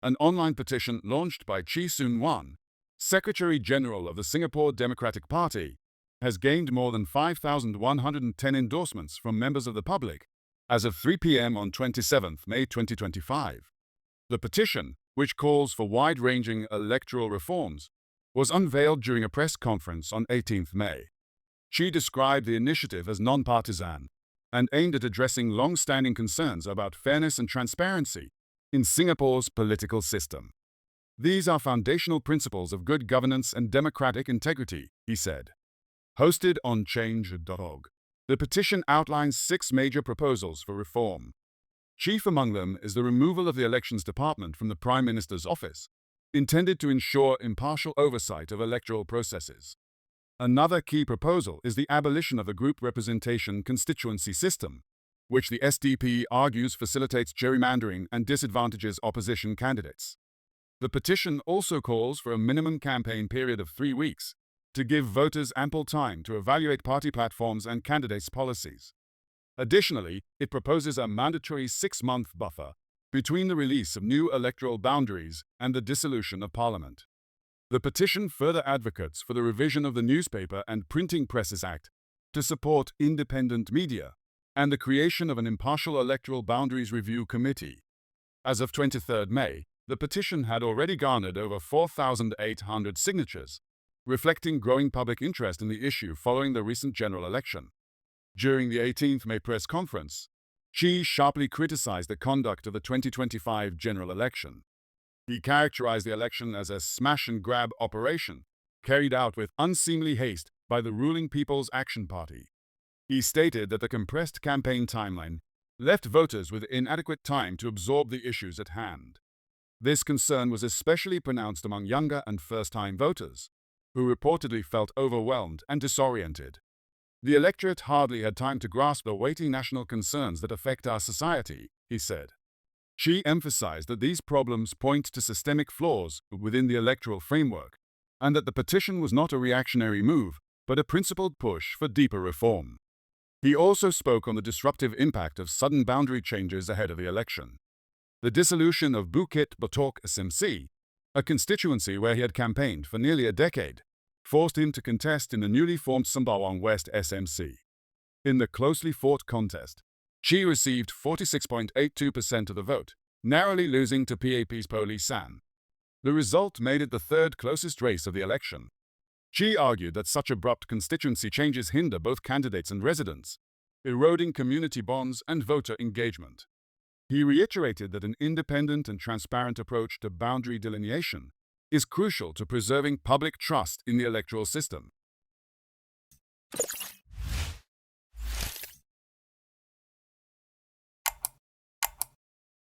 An online petition launched by Chee Soon Juan, Secretary-General of the Singapore Democratic Party, has gained more than 5,110 endorsements from members of the public as of 3 p.m. on 27 May 2025. The petition, which calls for wide-ranging electoral reforms, was unveiled during a press conference on 18 May. Chee described the initiative as non-partisan and aimed at addressing long-standing concerns about fairness and transparency in Singapore's political system. These are foundational principles of good governance and democratic integrity, he said. Hosted on change.org, the petition outlines 6 major proposals for reform. Chief among them is the removal of the Elections Department from the Prime Minister's office, intended to ensure impartial oversight of electoral processes. Another key proposal is the abolition of the group representation constituency system, which the SDP argues facilitates gerrymandering and disadvantages opposition candidates. The petition also calls for a minimum campaign period of 3 weeks to give voters ample time to evaluate party platforms and candidates' policies. Additionally, it proposes a mandatory 6-month buffer between the release of new electoral boundaries and the dissolution of Parliament. The petition further advocates for the revision of the Newspaper and Printing Presses Act to support independent media and the creation of an impartial electoral boundaries review committee. As of 23 May, the petition had already garnered over 4,800 signatures, reflecting growing public interest in the issue following the recent general election. During the 18 May press conference, Chee sharply criticized the conduct of the 2025 general election. He characterized the election as a smash-and-grab operation carried out with unseemly haste by the ruling People's Action Party. He stated that the compressed campaign timeline left voters with inadequate time to absorb the issues at hand. This concern was especially pronounced among younger and first-time voters, who reportedly felt overwhelmed and disoriented. The electorate hardly had time to grasp the weighty national concerns that affect our society, he said. Chee emphasized that these problems point to systemic flaws within the electoral framework, and that the petition was not a reactionary move, but a principled push for deeper reform. He also spoke on the disruptive impact of sudden boundary changes ahead of the election. The dissolution of Bukit Batok SMC, a constituency where he had campaigned for nearly a decade, forced him to contest in the newly formed Sembawang West SMC. In the closely fought contest, Chee received 46.82% of the vote, narrowly losing to PAP's Poli San. The result made it the third closest race of the election. Chee argued that such abrupt constituency changes hinder both candidates and residents, eroding community bonds and voter engagement. He reiterated that an independent and transparent approach to boundary delineation is crucial to preserving public trust in the electoral system.